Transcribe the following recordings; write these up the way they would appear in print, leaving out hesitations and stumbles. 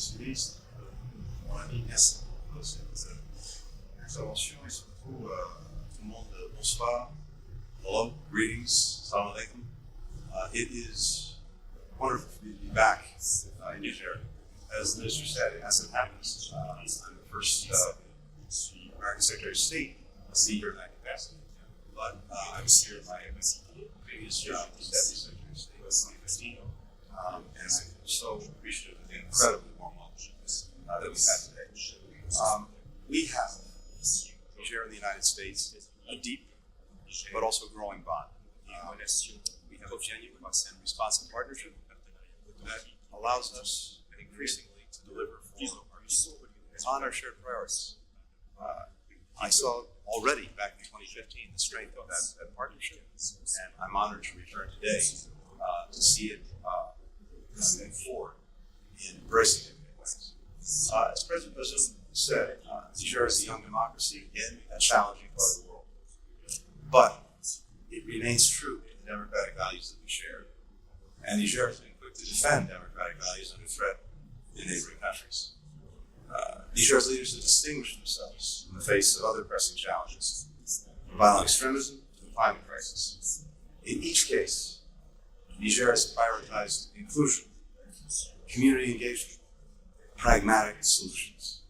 spécialiste, mon ami, merci pour cette intervention et surtout tout le monde, bonsoir, hello, greetings, salam alaikum. It is wonderful for me to be back in Niger. As the minister said, it hasn't happened. I'm the first American Secretary of State to be here in that capacity. But I was here in my previous job as Deputy Secretary of State in 2015. And I'm so appreciative of the incredibly warm welcome that we've had today. We have, Niger and the United States, a deep but also growing bond. We have a genuine and responsive partnership that allows us increasingly to deliver for our people on our shared priorities. I saw already back in 2015 the strength of that partnership, and I'm honored to return today to see it moving forward in very significant ways. As President Bazoum said, Niger is a young democracy in a challenging part of the world, but it remains true to the democratic values that we share. And Niger has been quick to defend democratic values under threat in neighboring countries. Niger's leaders have distinguished themselves in the face of other pressing challenges, from violent extremism to the climate crisis. In each case, Niger has prioritized inclusion, community engagement, pragmatic solutions.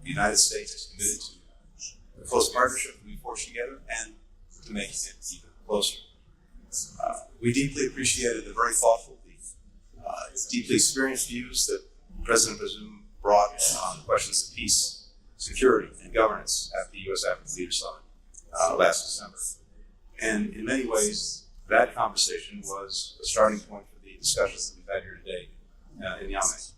The United States is committed to a close partnership that we forged together and to make it even closer. We deeply appreciated the very thoughtful, deeply experienced views that President Bazoum brought on the questions of peace, security, and governance at the U.S. African Leaders Summit last December. And in many ways, that conversation was a starting point for the discussions that we've had here today in Niamey.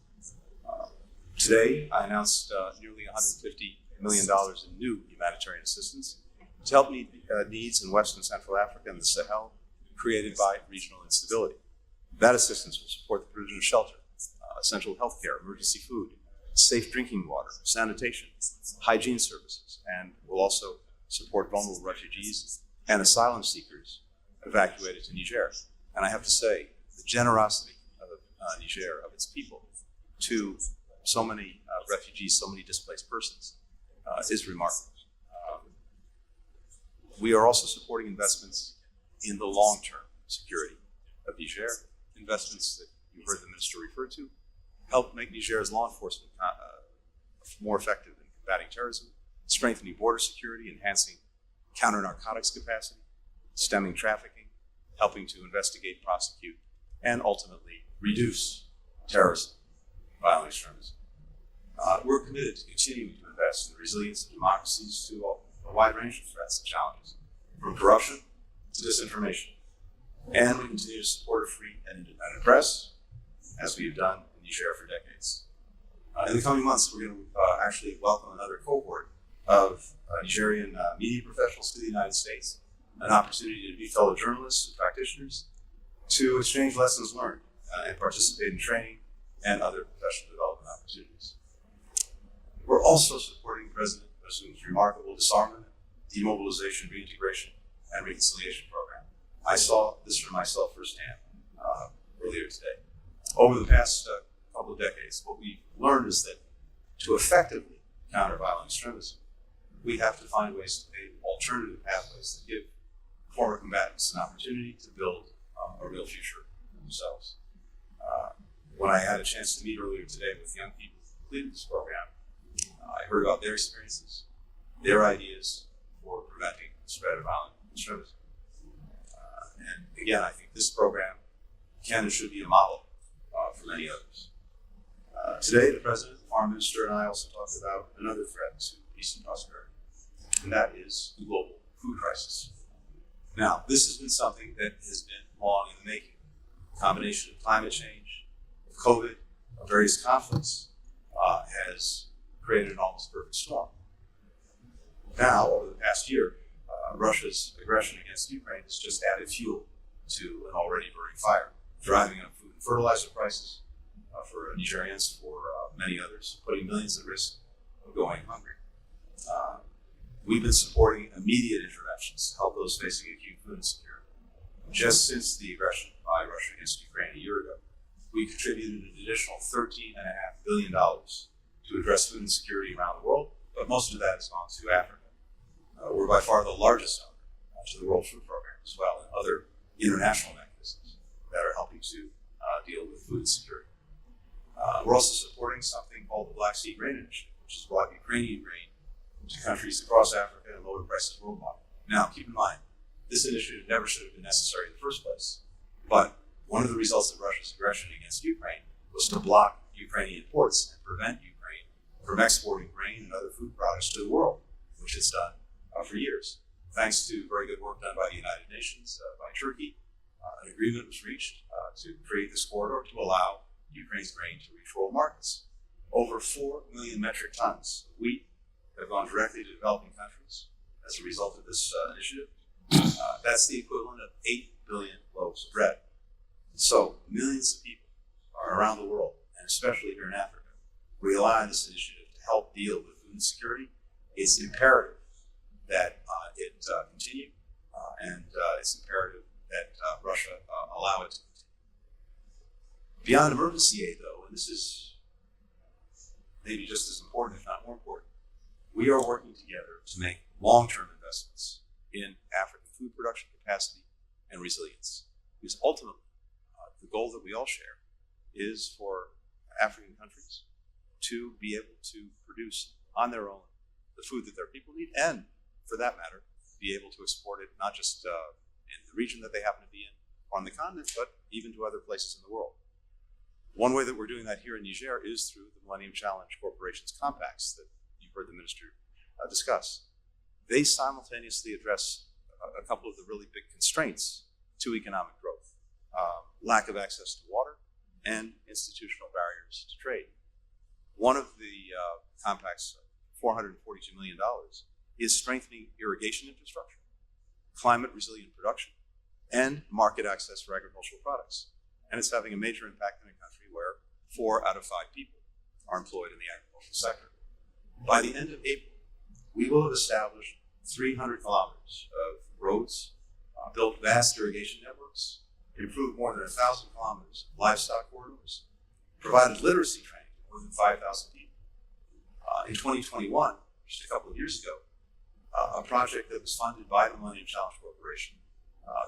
Today, I announced nearly $150 million in new humanitarian assistance to help meet needs in West and Central Africa and the Sahel created by regional instability. That assistance will support the provision of shelter, essential health care, emergency food, safe drinking water, sanitation, hygiene services, and will also support vulnerable refugees and asylum seekers evacuated to Niger. And I have to say, the generosity of Niger, of its people, to so many refugees, so many displaced persons, is remarkable. We are also supporting investments in the long-term security of Niger, investments that you heard the minister refer to, help make Niger's law enforcement more effective in combating terrorism, strengthening border security, enhancing counter-narcotics capacity, stemming trafficking, helping to investigate, prosecute, and ultimately reduce terrorism, violent extremism. We're committed to continuing to invest in the resilience of democracies to a wide range of threats and challenges, from corruption to disinformation. And we continue to support a free and independent press, as we have done in Niger for decades. In the coming months, we're going to actually welcome another cohort of Nigerian media professionals to the United States, an opportunity to meet fellow journalists and practitioners, to exchange lessons learned and participate in training and other professional development opportunities. We're also supporting President Bazoum's remarkable disarmament, demobilization, reintegration, and reconciliation program. I saw this for myself firsthand earlier today. Over the past couple of decades, what we've learned is that to effectively counter violent extremism, we have to find ways to create alternative pathways that give former combatants an opportunity to build a real future for themselves. When I had a chance to meet earlier today with young people who completed this program, I heard about their experiences, their ideas for preventing the spread of violent extremism. And again, I think this program can and should be a model for many others. Today, the President, the Foreign Minister, and I also talked about another threat to peace and prosperity, and that is the global food crisis. Now, this has been something that has been long in the making. A combination of climate change, of COVID, of various conflicts, has created an almost perfect storm. Now, over the past year, Russia's aggression against Ukraine has just added fuel to an already burning fire, driving up food and fertilizer prices for Nigerians, for many others, putting millions at risk of going hungry. We've been supporting immediate interventions to help those facing acute food insecurity. Just since the aggression by Russia against Ukraine a year ago, we contributed an additional $13.5 billion to address food insecurity around the world, but most of that has gone to Africa. We're by far the largest donor to the World Food Program as well, and other international mechanisms that are helping to deal with food insecurity. We're also supporting something called the Black Sea Grain Initiative, which has brought Ukrainian grain to countries across Africa and lowered prices worldwide. Now, keep in mind, this initiative never should have been necessary in the first place, but one of the results of Russia's aggression against Ukraine was to block Ukrainian ports and prevent Ukraine from exporting grain and other food products to the world, which it's done for years. Thanks to very good work done by the United Nations, by Turkey, an agreement was reached to create this corridor to allow Ukraine's grain to reach world markets. Over 4 million metric tons of wheat have gone directly to developing countries as a result of this initiative. That's the equivalent of 8 billion loaves of bread. So millions of people around the world, and especially here in Africa, rely on this initiative to help deal with food insecurity. It's imperative that it continue, and it's imperative that Russia allow it to continue. Beyond emergency aid, though, and this is maybe just as important, if not more important, we are working together to make long-term investments in African food production capacity and resilience. Because ultimately, the goal that we all share is for African countries to be able to produce on their own the food that their people need, and for that matter, be able to export it not just in the region that they happen to be in or on the continent, but even to other places in the world. One way that we're doing that here in Niger is through the Millennium Challenge Corporation's compacts that you've heard the minister discuss. They simultaneously address a couple of the really big constraints to economic growth: lack of access to water and institutional barriers to trade. One of the compacts, $442 million, is strengthening irrigation infrastructure, climate resilient production, and market access for agricultural products. And it's having a major impact in a country where 4 out of 5 people are employed in the agricultural sector. By the end of April, we will have established 300 kilometers of roads, built vast irrigation networks, improved more than 1,000 kilometers of livestock corridors, provided literacy training to more than 5,000 people. In 2021, just a couple of years ago, a project that was funded by the Millennium Challenge Corporation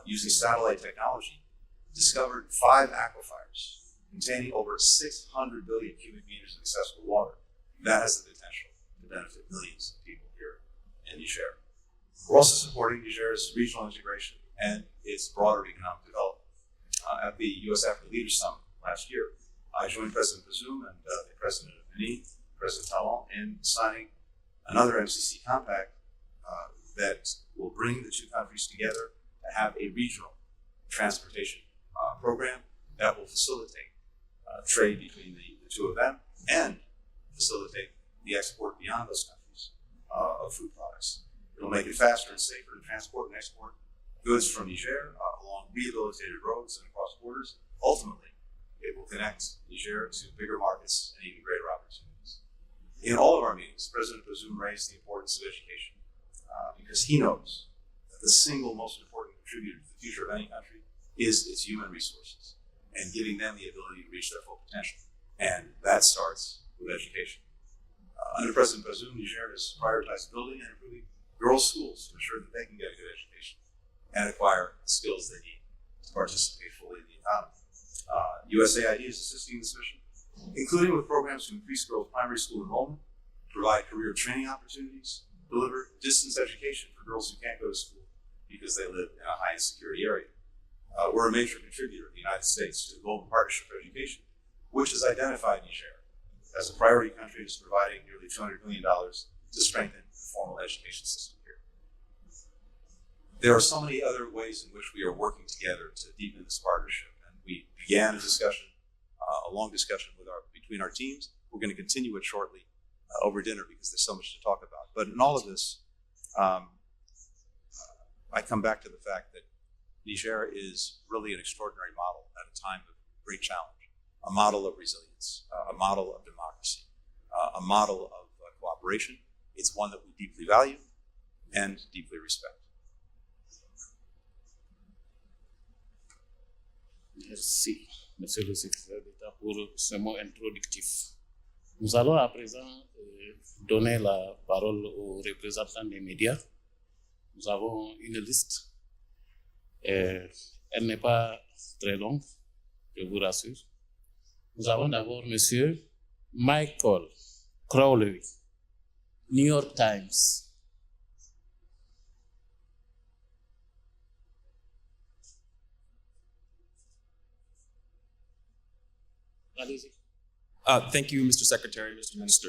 using satellite technology discovered 5 aquifers containing over 600 billion cubic meters of accessible water. That has the potential to benefit millions of people here in Niger. We're also supporting Niger's regional integration and its broader economic development. At the U.S. Africa Leaders Summit last year, I joined President Bazoum and the President of Benin, President Talon, in signing another MCC compact that will bring the two countries together to have a regional transportation program that will facilitate trade between the two of them and facilitate the export beyond those countries of food products. It'll make it faster and safer to transport and export goods from Niger along rehabilitated roads and across borders. Ultimately, it will connect Niger to bigger markets and even greater opportunities. In all of our meetings, President Bazoum raised the importance of education because he knows that the single most important contributor to the future of any country is its human resources and giving them the ability to reach their full potential. And that starts with education. Under President Bazoum, Niger has prioritized building and improving girls' schools to ensure that they can get a good education and acquire the skills they need to participate fully in the economy. USAID is assisting this mission, including with programs to increase girls' primary school enrollment, provide career training opportunities, deliver distance education for girls who can't go to school because they live in a high insecurity area. We're a major contributor in the United States to the Global Partnership for Education, which has identified Niger as a priority country and is providing nearly $200 million to strengthen the formal education system here. There are so many other ways in which we are working together to deepen this partnership, and we began a discussion, a long discussion between our teams. We're going to continue it shortly over dinner because there's so much to talk about. But in all of this, I come back to the fact that Niger is really an extraordinary model at a time of great challenge, a model of resilience, a model of democracy, a model of cooperation. It's one that we deeply value and deeply respect. Merci. Monsieur le secrétaire d'État, pour ce mot introductif. Nous allons à présent donner la parole aux représentants des médias. Nous avons une liste. Elle n'est pas très longue, je vous rassure. Nous avons d'abord Monsieur Michael Crowley, New York Times. Allez-y. Thank you, Mr. Secretary, Mr. Minister.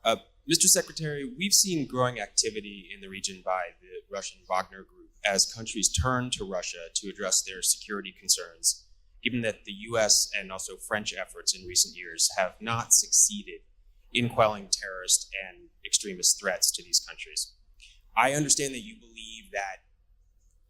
Mr. Secretary, we've seen growing activity in the region by the Russian Wagner Group as countries turn to Russia to address their security concerns, given that the US and also French efforts in recent years have not succeeded in quelling terrorist and extremist threats to these countries. I understand that you believe that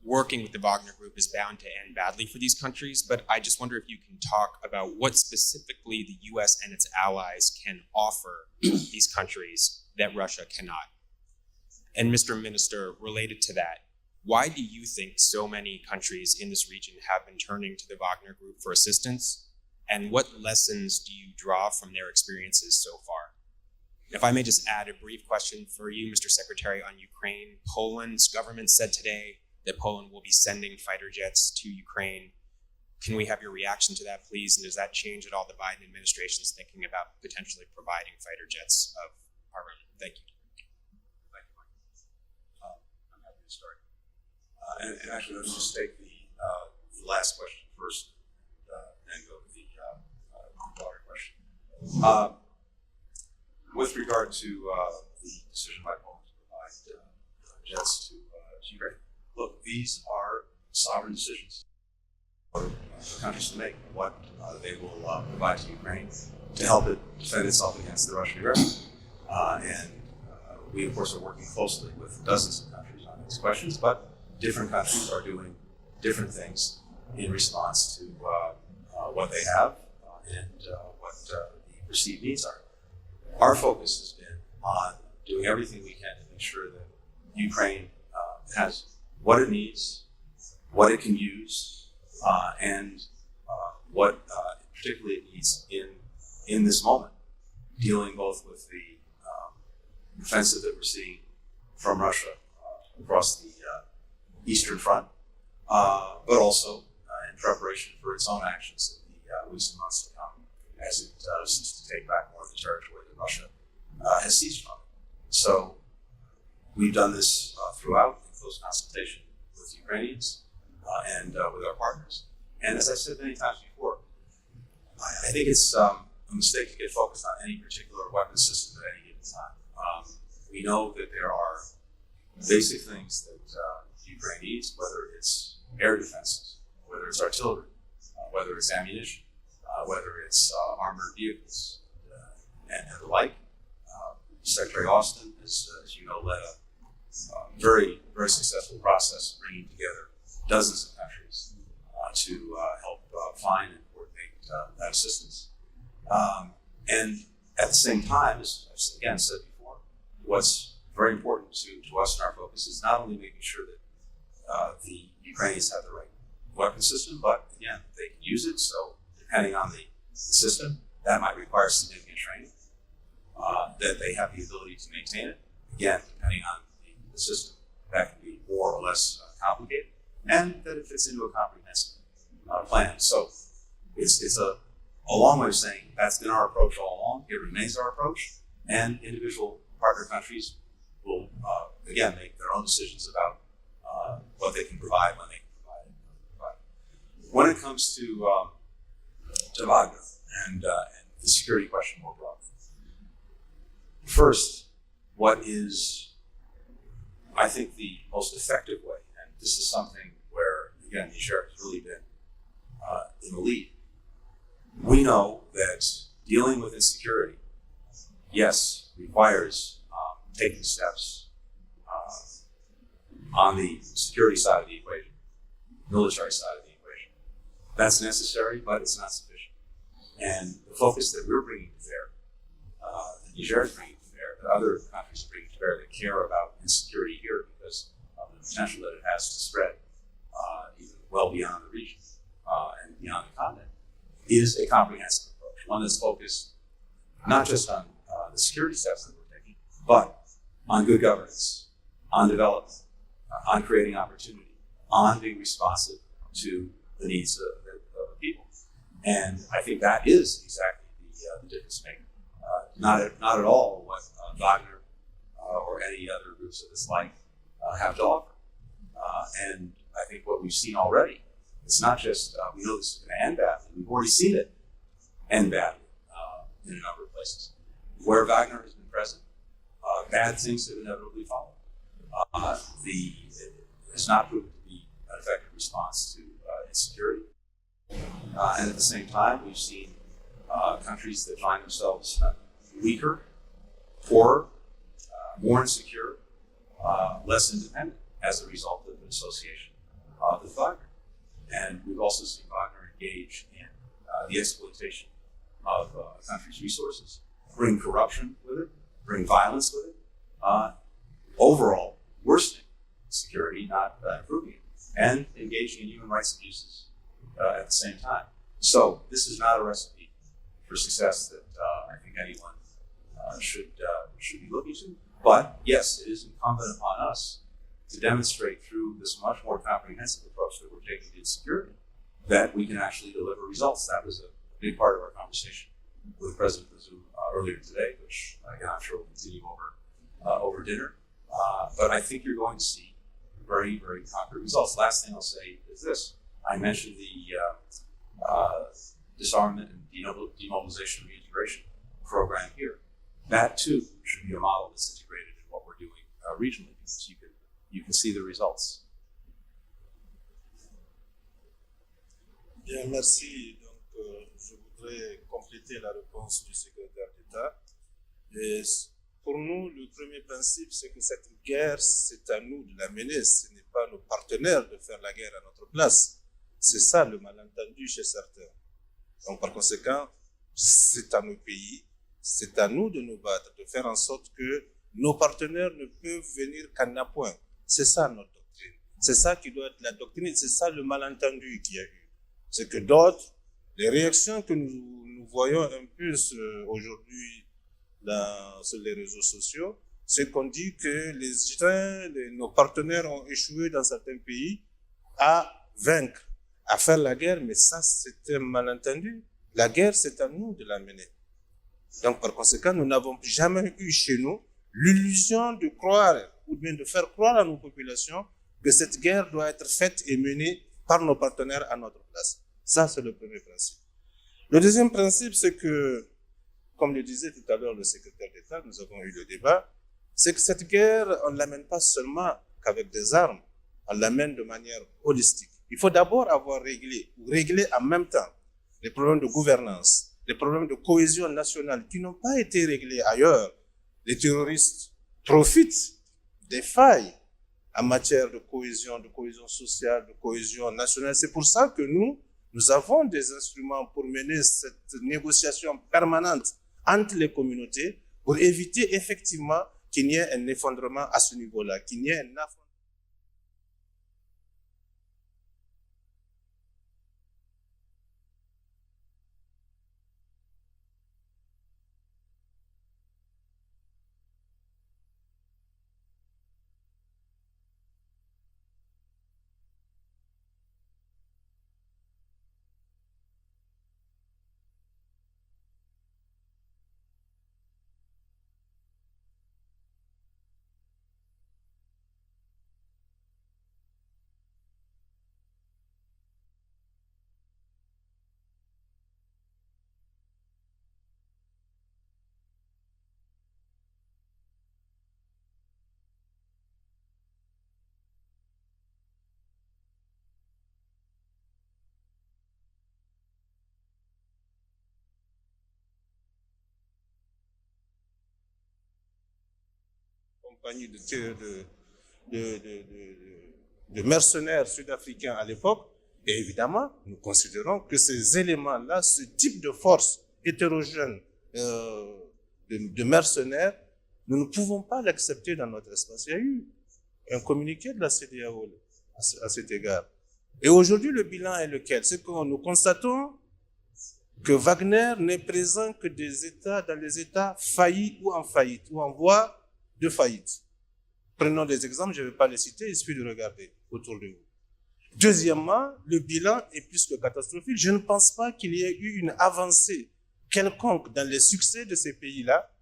working with the Wagner Group is bound to end badly for these countries, but I just wonder if you can talk about what specifically the US and its allies can offer these countries that Russia cannot. And Mr. Minister, related to that, why do you think so many countries in this region have been turning to the Wagner Group for assistance? And what lessons do you draw from their experiences so far? If I may just add a brief question for you, Mr. Secretary, on Ukraine. Poland's government said today that Poland will be sending fighter jets to Ukraine. Can we have your reaction to that, please? And does that change at all the Biden administration's thinking about potentially providing fighter jets of our own? Thank you. Thank you, Mike. I'm happy to start. And actually, let's just take the last question first and go to the broader question. With regard to the decision by Poland to provide jets to Ukraine, look, these are sovereign decisions for countries to make what they will provide to Ukraine to help it defend itself against the Russian aggression. We, of course, are working closely with dozens of countries on these questions, but different countries are doing different things in response to what they have and what the perceived needs are. Our focus has been on doing everything we can to make sure that Ukraine has what it needs, what it can use, and what particularly it needs in this moment, dealing both with the offensive that we're seeing from Russia across the Eastern Front, but also in preparation for its own actions in the weeks and months to come as it seeks to take back more of the territory that Russia has seized from it. So we've done this throughout in close consultation with Ukrainians and with our partners. And as I said many times before, I think it's a mistake to get focused on any particular weapon system at any given time. We know that there are basic things that Ukraine needs, whether it's air defenses, whether it's artillery, whether it's ammunition, whether it's armored vehicles, and the like. Secretary Austin, as you know, led a very, very successful process bringing together dozens of countries to help find and coordinate that assistance. And at the same time, as I've again said before, what's very important to us in our focus is not only making sure that the Ukrainians have the right weapon system, but again, they can use it. So depending on the system, that might require significant training, that they have the ability to maintain it. Again, depending on the system, that can be more or less complicated, and that it fits into a comprehensive plan. So it's a long way of saying that's been our approach all along. It remains our approach, and individual partner countries will, again, make their own decisions about what they can provide when they can provide it. When it comes to Wagner and the security question more broadly, first, what is, I think, the most effective way, and this is something where, again, Niger has really been in the lead. We know that dealing with insecurity, yes, requires taking steps on the security side of the equation, military side of the equation. That's necessary, but it's not sufficient. And the focus that we're bringing to bear, that Niger is bringing to bear, that other countries are bringing to bear that care about insecurity here because of the potential that it has to spread even well beyond the region and beyond the continent, is a comprehensive approach, one that's focused not just on the security steps that we're taking, but on good governance, on development, on creating opportunity, on being responsive to the needs of the people. And I think that is exactly the difference maker. Not at all what Wagner or any other groups of this like have to offer. And I think what we've seen already, it's not just, we know this is going to end badly, we've already seen it end badly in a number of places. Where Wagner has been present, bad things have inevitably followed. It's not proven to be an effective response to insecurity. And at the same time, we've seen countries that find themselves weaker, poorer, more insecure, less independent as a result of an association with Wagner. And we've also seen Wagner engage in the exploitation of a country's resources, bring corruption with it, bring violence with it, overall worsening security, not improving it, and engaging in human rights abuses at the same time. So this is not a recipe for success that I think anyone should be looking to. But yes, it is incumbent upon us to demonstrate through this much more comprehensive approach that we're taking to insecurity that we can actually deliver results. That was a big part of our conversation with President Bazoum earlier today, which again, I'm sure will continue over dinner. But I think you're going to see very, very concrete results. Last thing I'll say is this. I mentioned the disarmament and demobilization and reintegration program here. That too should be a model that's integrated in what we're doing regionally, because you can see the results. Bien, merci. Donc, je voudrais compléter la réponse du secrétaire d'État. Et pour nous, le premier principe, c'est que cette guerre, c'est à nous de la mener. Ce n'est pas nos partenaires de faire la guerre à notre place. C'est ça le malentendu chez certains. Donc, par conséquent, c'est à nos pays, c'est à nous de nous battre, de faire en sorte que nos partenaires ne peuvent venir qu'en appoint. C'est ça notre doctrine. C'est ça qui doit être la doctrine. C'est ça le malentendu qu'il y a eu. C'est que d'autres, les réactions que nous voyons un peu aujourd'hui sur les réseaux sociaux, c'est qu'on dit que nos partenaires ont échoué dans certains pays à vaincre, à faire la guerre, mais ça, c'est un malentendu. La guerre, c'est à nous de la mener. Donc, par conséquent, nous n'avons jamais eu chez nous l'illusion de croire, ou bien de faire croire à nos populations que cette guerre doit être faite et menée par nos partenaires à notre place. Ça, c'est le premier principe. Le deuxième principe, c'est que, comme le disait tout à l'heure le secrétaire d'État, nous avons eu le débat, c'est que cette guerre, on ne l'amène pas seulement qu'avec des armes, on l'amène de manière holistique. Il faut d'abord avoir régler en même temps les problèmes de gouvernance, les problèmes de cohésion nationale qui n'ont pas été réglés ailleurs. Les terroristes profitent des failles en matière de cohésion sociale, de cohésion nationale. C'est pour ça que nous avons des instruments pour mener cette négociation permanente entre les communautés pour éviter effectivement qu'il n'y ait un effondrement à ce niveau-là, qu'il n'y ait un affrontement. Compagnie de mercenaires sud-africains à l'époque. Et évidemment, nous considérons que ces éléments-là, ce type de force hétérogène de mercenaires, nous ne pouvons pas l'accepter dans notre espace. Il y a eu un communiqué de la CEDEAO à cet égard. Et aujourd'hui, le bilan est lequel? C'est que nous constatons que Wagner n'est présent que dans les États faillis ou en faillite, ou en voie de faillite. Prenons des exemples, je ne vais pas les citer, il suffit de regarder autour de vous. Deuxièmement, le bilan est plus que catastrophique. Je ne pense pas qu'il y ait eu une avancée quelconque dans les succès de ces pays-là,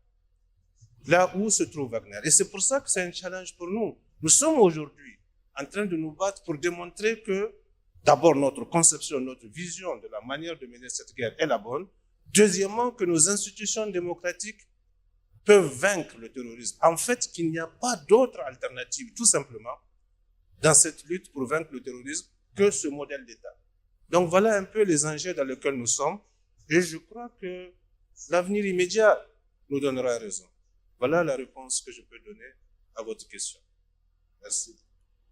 là où se trouve Wagner. Et c'est pour ça que c'est un challenge pour nous. Nous sommes aujourd'hui en train de nous battre pour démontrer que, d'abord, notre conception, notre vision de la manière de mener cette guerre est la bonne. Deuxièmement, que nos institutions démocratiques peuvent vaincre le terrorisme. En fait, qu'il n'y a pas d'autre alternative, tout simplement, dans cette lutte pour vaincre le terrorisme que ce modèle d'État. Donc voilà un peu les enjeux dans lesquels nous sommes. Et je crois que l'avenir immédiat nous donnera raison. Voilà la réponse que je peux donner à votre question. Merci.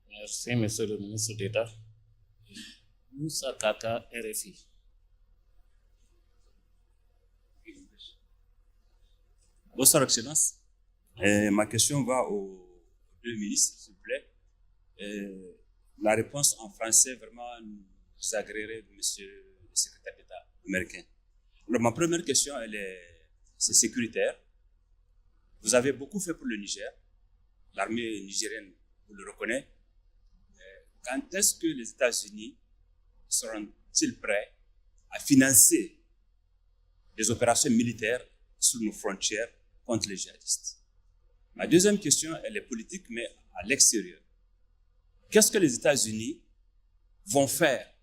Merci, Monsieur le ministre d'État. Moussa Kaka, RFI. Bonsoir, Excellence. Ma question va aux deux ministres, s'il vous plaît. La réponse en français vraiment nous agréerait de Monsieur le secrétaire d'État américain. Alors, ma première question, c'est sécuritaire. Vous avez beaucoup fait pour le Niger. L'armée nigérienne vous le reconnaît. Quand est-ce que les États-Unis seront-ils prêts à financer des opérations militaires sur nos frontières contre les djihadistes? Ma deuxième question, elle est politique, mais à l'extérieur. Qu'est-ce que les États-Unis vont faire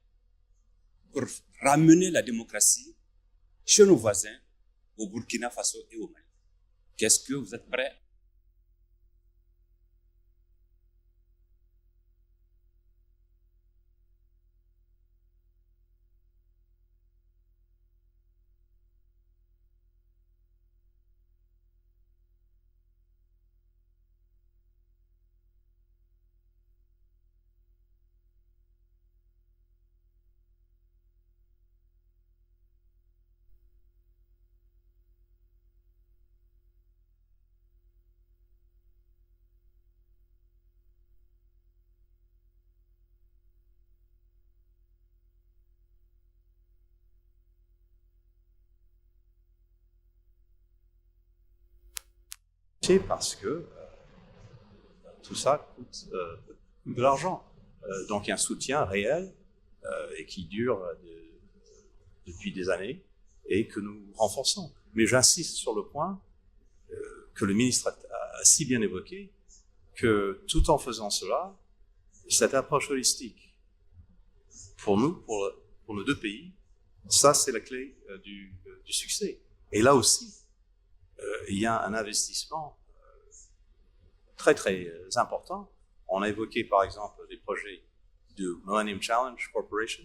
pour ramener la démocratie chez nos voisins, au Burkina Faso et au Mali? Qu'est-ce que vous êtes prêts? Parce que tout ça coûte de l'argent. Donc il y a un soutien réel et qui dure depuis des années et que nous renforçons. Mais j'insiste sur le point que le ministre a si bien évoqué, que tout en faisant cela, cette approche holistique, pour nous, pour nos deux pays, ça c'est la clé du succès. Et là aussi, il y a un investissement très très important. On a évoqué par exemple les projets de Millennium Challenge Corporation.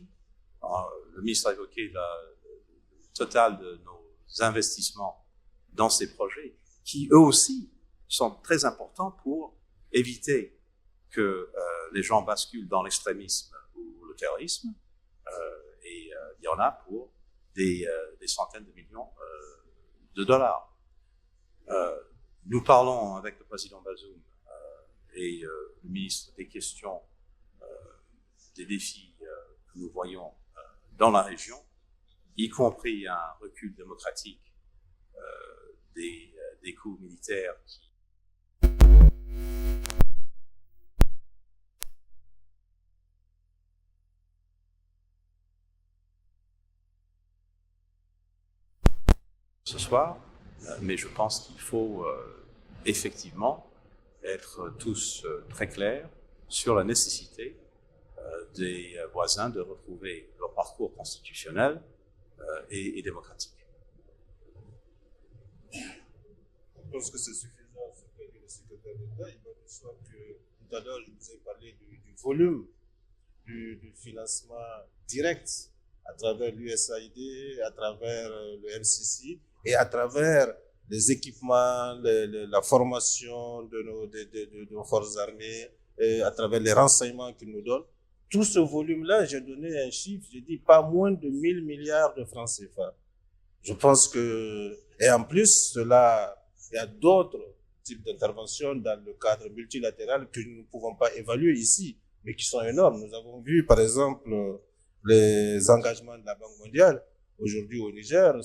Le ministre a évoqué le total de nos investissements dans ces projets, qui eux aussi sont très importants pour éviter que les gens basculent dans l'extrémisme ou le terrorisme. Et il y en a pour des centaines de millions de dollars. Nous parlons avec le président Bazoum et le ministre des questions des défis que nous voyons dans la région, y compris un recul démocratique des coups militaires qui ce soir. Mais je pense qu'il faut effectivement être tous très clairs sur la nécessité des voisins de retrouver leur parcours constitutionnel et démocratique. Je pense que c'est suffisant ce que dit le secrétaire d'État. Il va de soi que tout à l'heure, je vous ai parlé du volume du financement direct à travers l'USAID, à travers le MCC, et à travers les équipements, la formation de nos forces armées, et à travers les renseignements qu'ils nous donnent. Tout ce volume-là, j'ai donné un chiffre, j'ai dit pas moins de 1000 milliards de francs CFA. Je pense que, et en plus, il y a d'autres types d'interventions dans le cadre multilatéral que nous ne pouvons pas évaluer ici, mais qui sont énormes. Nous avons vu, par exemple, les engagements de la Banque mondiale aujourd'hui au Niger,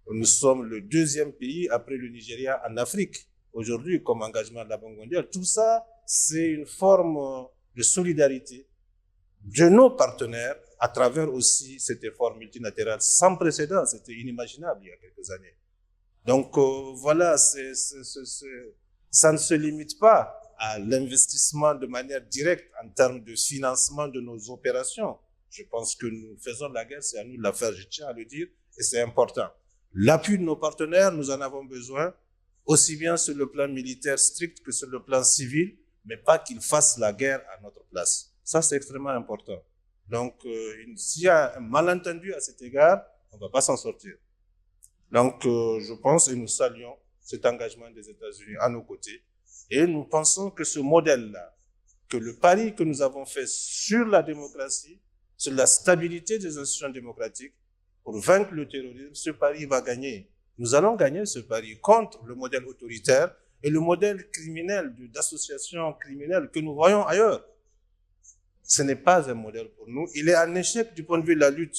nous sommes le deuxième pays après le Nigeria en Afrique aujourd'hui comme engagement de la Banque mondiale. Tout ça, c'est une forme de solidarité de nos partenaires à travers aussi cet effort multilatéral sans précédent. C'était inimaginable il y a quelques années. Donc voilà, ça ne se limite pas à l'investissement de manière directe en termes de financement de nos opérations. Je pense que nous faisons la guerre, c'est à nous de la faire, je tiens à le dire, et c'est important. L'appui de nos partenaires, nous en avons besoin, aussi bien sur le plan militaire strict que sur le plan civil, mais pas qu'ils fassent la guerre à notre place. Ça, c'est extrêmement important. Donc, s'il y a un malentendu à cet égard, on ne va pas s'en sortir. Donc, je pense et nous saluons cet engagement des États-Unis à nos côtés. Et nous pensons que ce modèle-là, que le pari que nous avons fait sur la démocratie, sur la stabilité des institutions démocratiques, pour vaincre le terrorisme, ce pari va gagner. Nous allons gagner ce pari contre le modèle autoritaire et le modèle criminel d'association criminelle que nous voyons ailleurs. Ce n'est pas un modèle pour nous. Il est en échec du point de vue de la lutte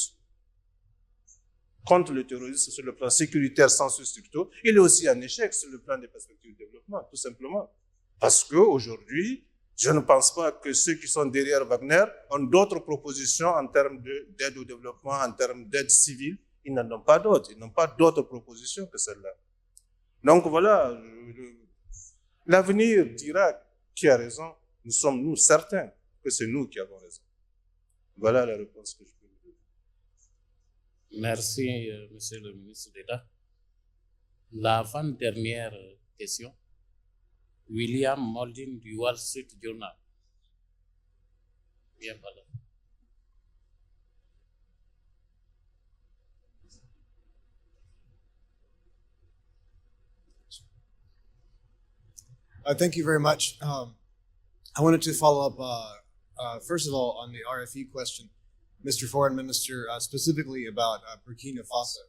contre le terrorisme sur le plan sécuritaire sensu stricto. Il est aussi en échec sur le plan des perspectives de développement, tout simplement. Parce qu'aujourd'hui, je ne pense pas que ceux qui sont derrière Wagner ont d'autres propositions en termes d'aide au développement, en termes d'aide civile. Ils n'en ont pas d'autres. Ils n'ont pas d'autres propositions que celle-là. Donc voilà, l'avenir dira qui a raison. Nous sommes, nous, certains que c'est nous qui avons raison. Voilà la réponse que je peux vous donner. Merci, Monsieur le ministre d'État. L'avant-dernière question. William Moldin du Wall Street Journal. Bien, voilà. Thank you very much. I wanted to follow up, first of all, on the RFE question, Mr. Foreign Minister, specifically about Burkina Faso.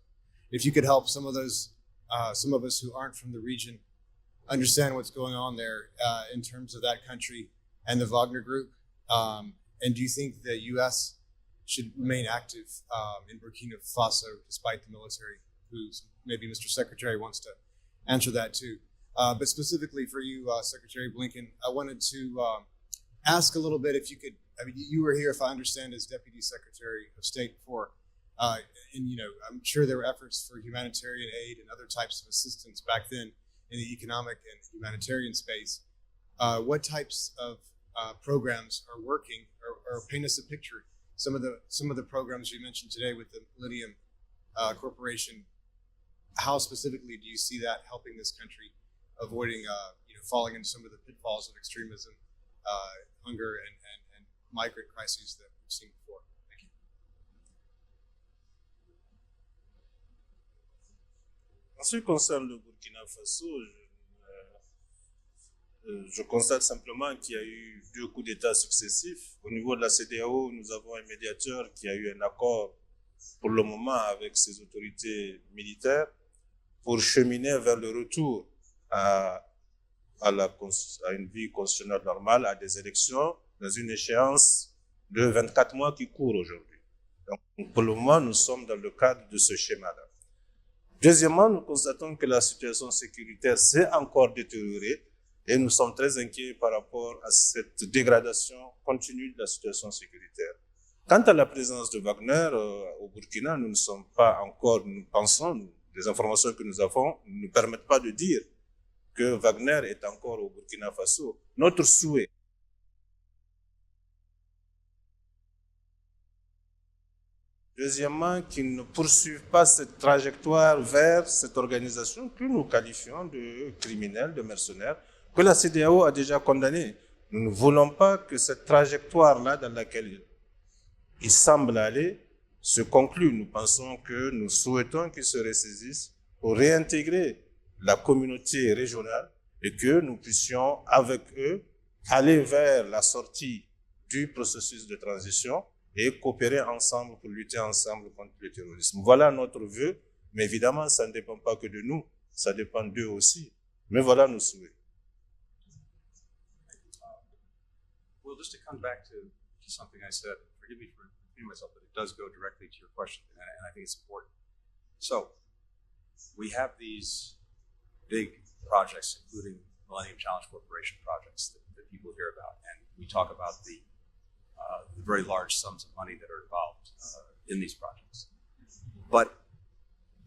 If you could help some of us who aren't from the region understand what's going on there in terms of that country and the Wagner Group. And do you think the U.S. should remain active in Burkina Faso despite the military coups? Maybe Mr. Secretary wants to answer that too. But specifically for you, Secretary Blinken, I wanted to ask a little bit if you could, I mean, you were here, if I understand, as Deputy Secretary of State before. And, you know, I'm sure there were efforts for humanitarian aid and other types of assistance back then in the economic and humanitarian space. What types of programs are working, or paint us a picture? Some of the programs you mentioned today with the Lithium Corporation, how specifically do you see that helping this country avoiding falling into some of the pitfalls of extremism, hunger, and migrant crises that we've seen before? Thank you. En ce qui concerne le Burkina Faso, je constate simplement qu'il y a eu 2 coups d'État successifs. Au niveau de la CEDEAO, nous avons un médiateur qui a eu un accord pour le moment avec ses autorités militaires pour cheminer vers le retour à une vie constitutionnelle normale, à des élections dans une échéance de 24 mois qui court aujourd'hui. Donc, pour le moment, nous sommes dans le cadre de ce schéma-là. Deuxièmement, nous constatons que la situation sécuritaire s'est encore détériorée et nous sommes très inquiets par rapport à cette dégradation continue de la situation sécuritaire. Quant à la présence de Wagner au Burkina, nous ne sommes pas encore, nous pensons, les informations que nous avons ne nous permettent pas de dire que Wagner est encore au Burkina Faso. Notre souhait, deuxièmement, qu'ils ne poursuivent pas cette trajectoire vers cette organisation que nous qualifions de criminelle, de mercenaires, que la CEDEAO a déjà condamnée. Nous ne voulons pas que cette trajectoire-là dans laquelle il semble aller se conclue. Nous souhaitons qu'ils se ressaisissent pour réintégrer la communauté régionale et que nous puissions, avec eux, aller vers la sortie du processus de transition et coopérer ensemble pour lutter ensemble contre le terrorisme. Voilà notre vœu, mais évidemment, ça ne dépend pas que de nous, ça dépend d'eux aussi. Mais voilà nos souhaits. Well, just to come back to something I said, forgive me for repeating myself, but it does go directly to your question, and I think it's important. So, we have these big projects, including Millennium Challenge Corporation projects that people hear about, and we talk about the very large sums of money that are involved in these projects. But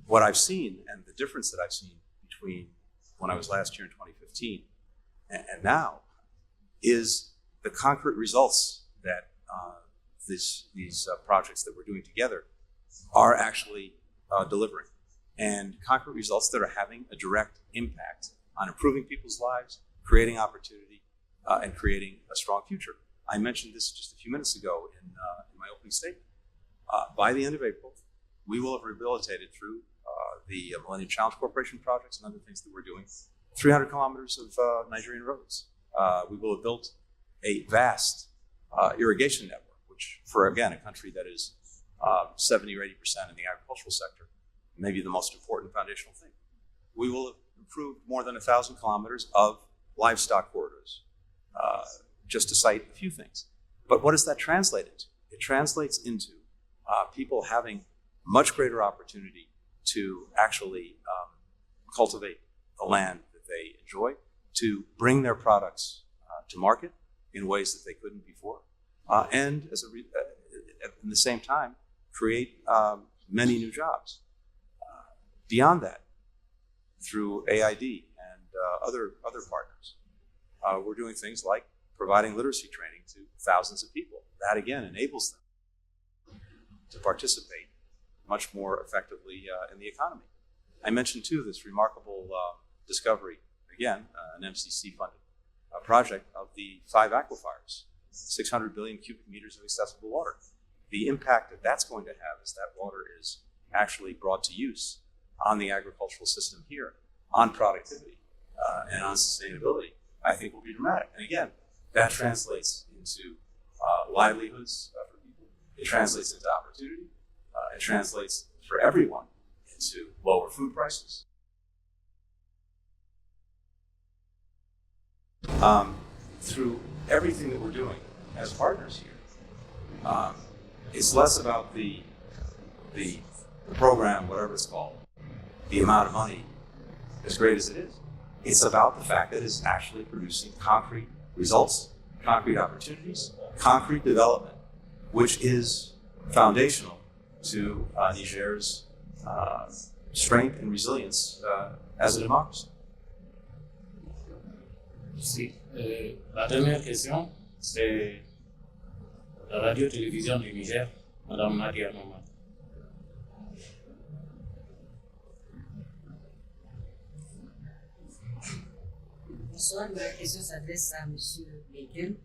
what I've seen, and the difference that I've seen between when I was last year in 2015 and now, is the concrete results that these projects that we're doing together are actually delivering, and concrete results that are having a direct impact on improving people's lives, creating opportunity, and creating a strong future. I mentioned this just a few minutes ago in my opening statement. By the end of April, we will have rehabilitated through the Millennium Challenge Corporation projects and other things that we're doing 300 kilometers of Nigerian roads. We will have built a vast irrigation network, which for, again, a country that is 70 or 80% in the agricultural sector, may be the most important foundational thing. We will have improved more than 1,000 kilometers of livestock corridors, just to cite a few things. But what does that translate into? It translates into people having much greater opportunity to actually cultivate the land that they enjoy, to bring their products to market in ways that they couldn't before, and at the same time, create many new jobs. Beyond that, through AID and other partners, we're doing things like providing literacy training to thousands of people. That, again, enables them to participate much more effectively in the economy. I mentioned, too, this remarkable discovery, again, an MCC-funded project of the 5 aquifers, 600 billion cubic meters of accessible water. The impact that that's going to have as that water is actually brought to use on the agricultural system here, on productivity, and on sustainability, I think will be dramatic. And again, that translates into livelihoods for people. It translates into opportunity. It translates for everyone into lower food prices. Through everything that we're doing as partners here, it's less about the program, whatever it's called, the amount of money, as great as it is. It's about the fact that it's actually producing concrete results, concrete opportunities, concrete development, which is foundational to Niger's strength and resilience as a democracy. Si. La dernière question, c'est la radio-télévision du Niger, Madame Nadia Nomad. Bonsoir, ma question s'adresse à M. Blinken.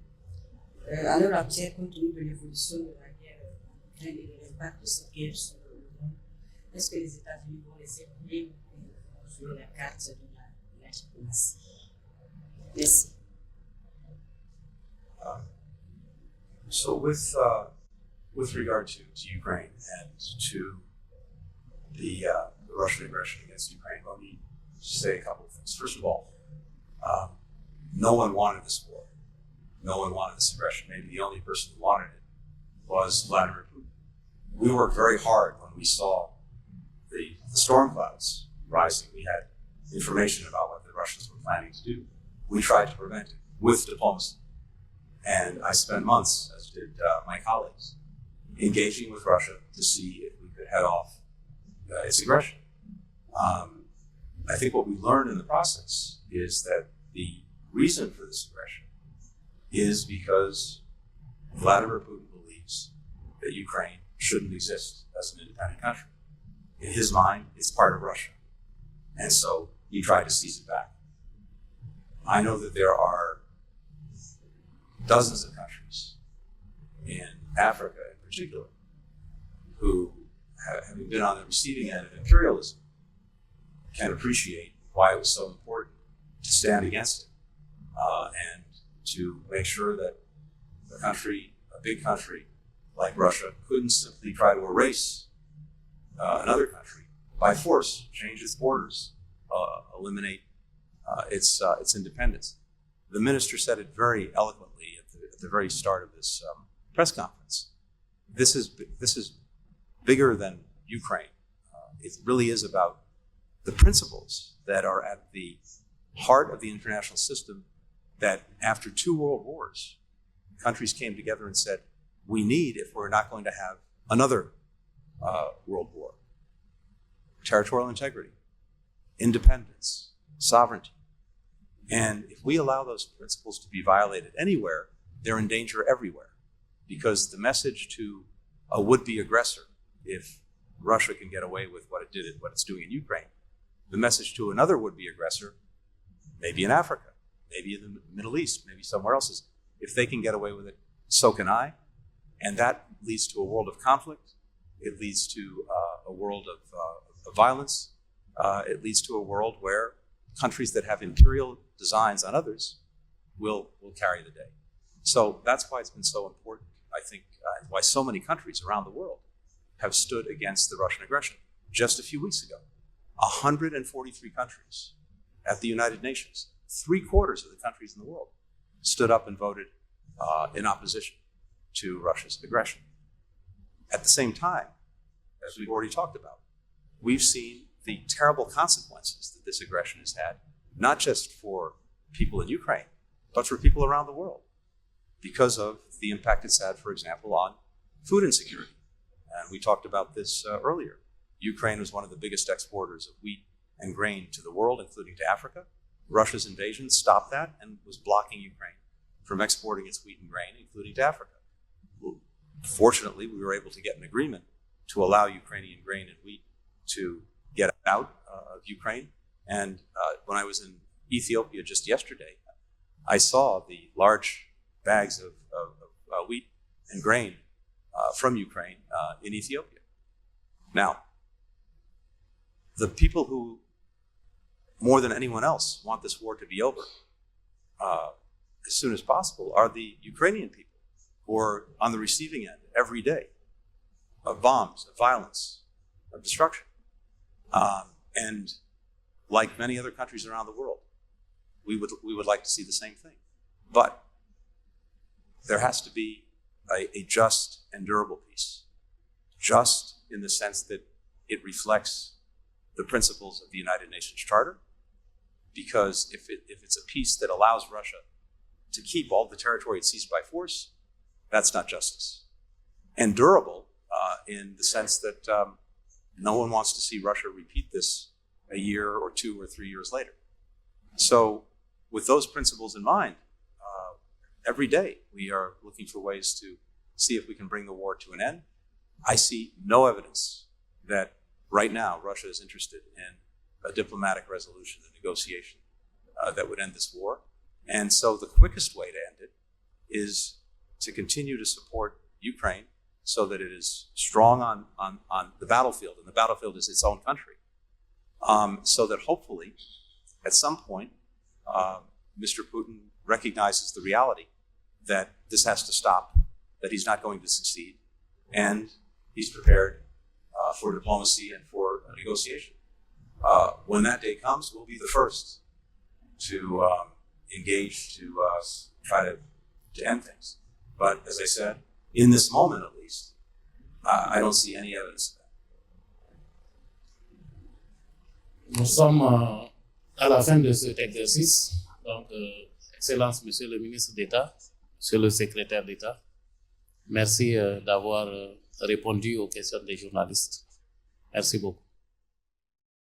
À l'heure actuelle, compte tenu de l'évolution de la guerre en Ukraine et de l'impact de cette guerre sur le monde, est-ce que les États-Unis vont laisser couler ou jouer la carte de la diplomatie? Merci. So with regard to Ukraine and to the Russian aggression against Ukraine, let me say a couple of things. First of all, no one wanted this war. No one wanted this aggression. Maybe the only person who wanted it was Vladimir Putin. We worked very hard when we saw the storm clouds rising. We had information about what the Russians were planning to do. We tried to prevent it with diplomacy. And I spent months, as did my colleagues, engaging with Russia to see if we could head off its aggression. I think what we learned in the process is that the reason for this aggression is because Vladimir Putin believes that Ukraine shouldn't exist as an independent country. In his mind, it's part of Russia. And so he tried to seize it back. I know that there are dozens of countries in Africa in particular who, having been on the receiving end of imperialism, can appreciate why it was so important to stand against it and to make sure that a big country like Russia, couldn't simply try to erase another country by force, change its borders, eliminate its independence. The minister said it very eloquently at the very start of this press conference, this is bigger than Ukraine. It really is about the principles that are at the heart of the international system that after 2 world wars, countries came together and said, we need, if we're not going to have another world war, territorial integrity, independence, sovereignty. And if we allow those principles to be violated anywhere, they're in danger everywhere. Because the message to a would-be aggressor, if Russia can get away with what it did and what it's doing in Ukraine, the message to another would-be aggressor, maybe in Africa, maybe in the Middle East, maybe somewhere else, is if they can get away with it, so can I. And that leads to a world of conflict. It leads to a world of violence. It leads to a world where countries that have imperial designs on others will carry the day. So that's why it's been so important, I think, why so many countries around the world have stood against the Russian aggression. Just a few weeks ago, 143 countries at the United Nations, 3/4 of the countries in the world, stood up and voted in opposition to Russia's aggression. At the same time, as we've already talked about, we've seen the terrible consequences that this aggression has had, not just for people in Ukraine, but for people around the world, because of the impact it's had, for example, on food insecurity. And we talked about this earlier. Ukraine was one of the biggest exporters of wheat and grain to the world, including to Africa. Russia's invasion stopped that and was blocking Ukraine from exporting its wheat and grain, including to Africa. Fortunately, we were able to get an agreement to allow Ukrainian grain and wheat to get out of Ukraine. And when I was in Ethiopia just yesterday, I saw the large bags of wheat and grain from Ukraine in Ethiopia. Now, the people who, more than anyone else, want this war to be over as soon as possible are the Ukrainian people who are on the receiving end every day of bombs, of violence, of destruction. And like many other countries around the world, we would like to see the same thing. But there has to be a just and durable peace. Just in the sense that it reflects the principles of the United Nations Charter, because if it's a peace that allows Russia to keep all the territory it seized by force, that's not justice. And durable in the sense that no one wants to see Russia repeat this a year or 2 or 3 years later. So with those principles in mind, every day we are looking for ways to see if we can bring the war to an end. I see no evidence that right now Russia is interested in a diplomatic resolution, a negotiation that would end this war. And so the quickest way to end it is to continue to support Ukraine so that it is strong on the battlefield, and the battlefield is its own country, so that hopefully at some point Mr. Putin recognizes the reality that this has to stop, that he's not going to succeed, and he's prepared for diplomacy and for a negotiation. When that day comes, we'll be the first to engage to try to end things. But as I said, in this moment at least, I don't see any evidence of that. Nous sommes à la fin de cet exercice. Donc, Excellence, Monsieur le ministre d'État, Monsieur le secrétaire d'État, merci d'avoir répondu aux questions des journalistes. Merci beaucoup.